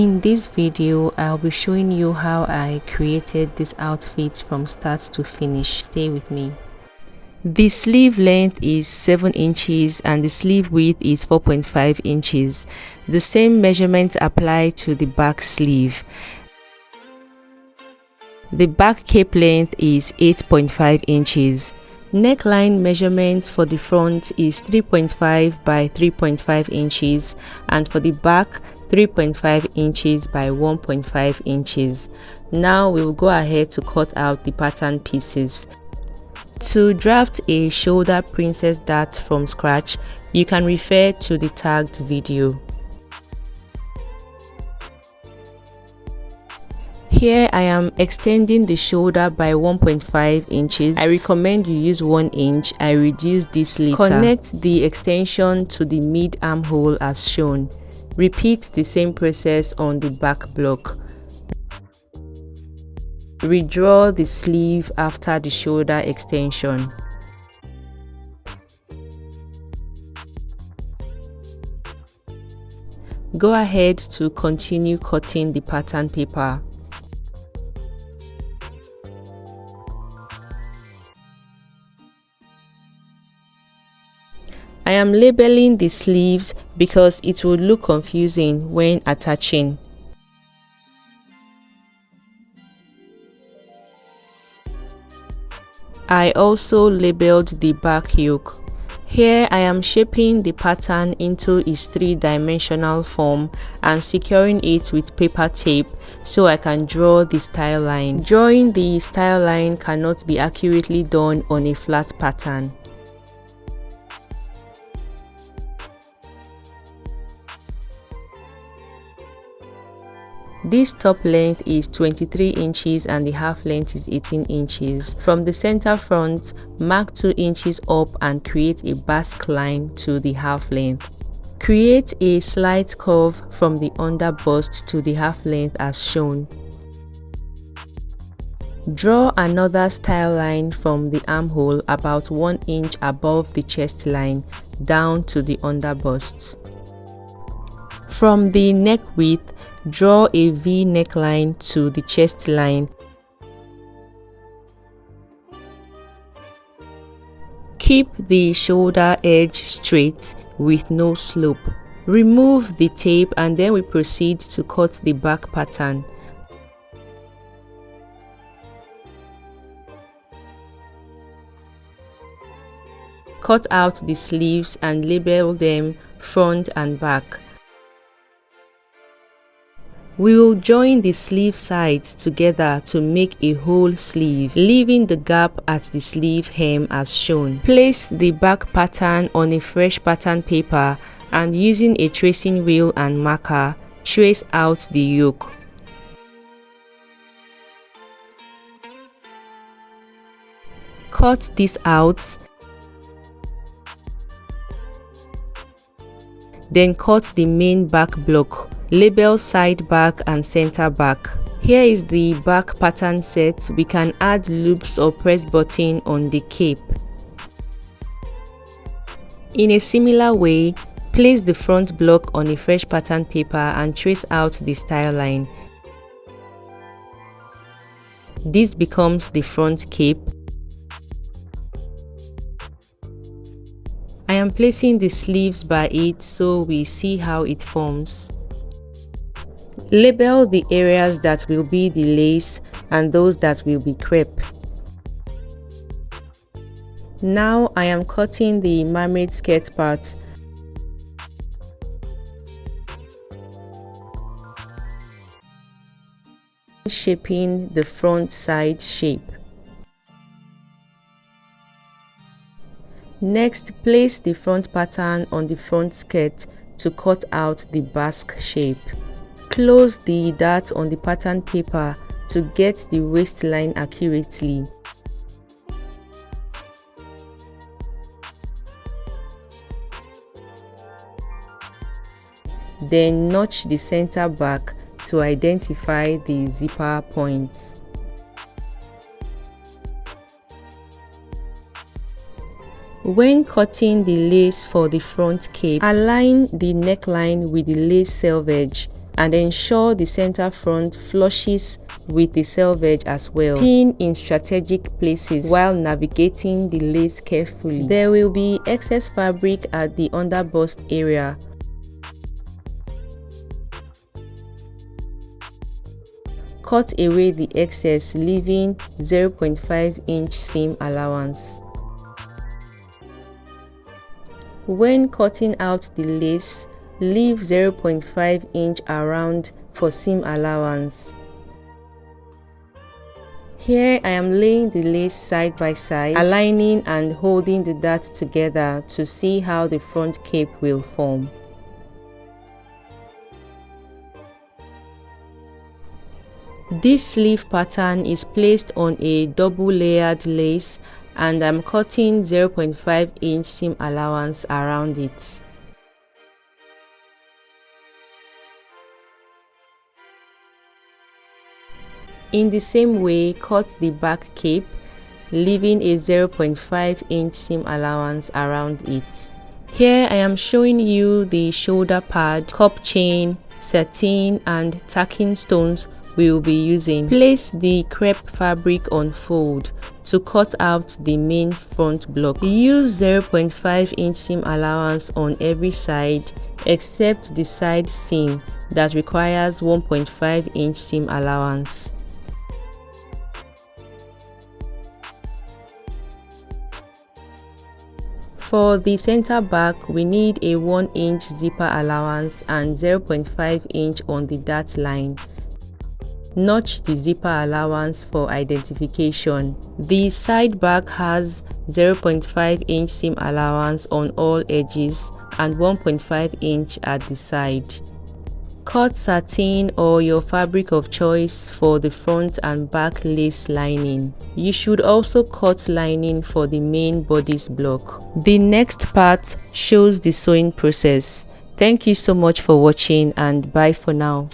In this video, I'll be showing you how I created this outfit from start to finish. Stay with me. The sleeve length is 7 inches and the sleeve width is 4.5 inches. The same measurements apply to the back sleeve. The back cape length is 8.5 inches. Neckline measurement for the front is 3.5 by 3.5 inches and for the back 3.5 inches by 1.5 inches. Now we will go ahead to cut out the pattern pieces. To draft a shoulder princess dart from scratch, you can refer to the tagged video. Here I am extending the shoulder by 1.5 inches. I recommend you use 1 inch. I reduced this later. Connect the extension to the mid armhole as shown. Repeat the same process on the back block. Redraw the sleeve after the shoulder extension. Go ahead to continue cutting the pattern paper. I am labeling the sleeves because it would look confusing when attaching. I also labeled the back yoke. Here I am shaping the pattern into its 3-dimensional form and securing it with paper tape so I can draw the style line. Drawing the style line cannot be accurately done on a flat pattern. This top length is 23 inches and the half length is 18 inches. From the center front, mark 2 inches up and create a basque line to the half length. Create a slight curve from the under bust to the half length as shown. Draw another style line from the armhole about 1 inch above the chest line down to the under bust. From the neck width, draw a V neckline to the chest line. Keep the shoulder edge straight with no slope. Remove the tape and then we proceed to cut the back pattern. Cut out the sleeves and label them front and back. We will join the sleeve sides together to make a whole sleeve, leaving the gap at the sleeve hem as shown. Place the back pattern on a fresh pattern paper and using a tracing wheel and marker, trace out the yoke. Cut this out. Then cut the main back block. Label side back and center back. Here is the back pattern set. We can add loops or press button on the cape. In a similar way, place the front block on a fresh pattern paper and trace out the style line. This becomes the front cape. I am placing the sleeves by it so we see how it forms. Label the areas that will be the lace and those that will be crepe. Now I am cutting the mermaid skirt part. Shaping the front side shape. Next, place the front pattern on the front skirt to cut out the basque shape. Close the dart on the pattern paper to get the waistline accurately. Then notch the center back to identify the zipper points. When cutting the lace for the front cape, align the neckline with the lace selvage. and ensure the center front flushes with the selvage as well. Pin in strategic places while navigating the lace carefully. There will be excess fabric at the underbust area. Cut away the excess, leaving 0.5-inch seam allowance. When cutting out the lace, leave 0.5-inch around for seam allowance. Here I am laying the lace side by side, aligning and holding the dart together to see how the front cape will form. This sleeve pattern is placed on a double layered lace, and I'm cutting 0.5-inch seam allowance around it. In the same way, cut the back cape, leaving a 0.5-inch seam allowance around it. Here I am showing you the shoulder pad, cup chain, satin and tacking stones we will be using. Place the crepe fabric on fold to cut out the main front block. Use 0.5-inch seam allowance on every side except the side seam that requires 1.5-inch seam allowance. For the center back, we need a 1-inch zipper allowance and 0.5-inch on the dart line. Notch the zipper allowance for identification. The side back has 0.5-inch seam allowance on all edges and 1.5-inch at the side. Cut satin or your fabric of choice for the front and back lace lining. You should also cut lining for the main bodice block. The next part shows the sewing process. Thank you so much for watching, and bye for now.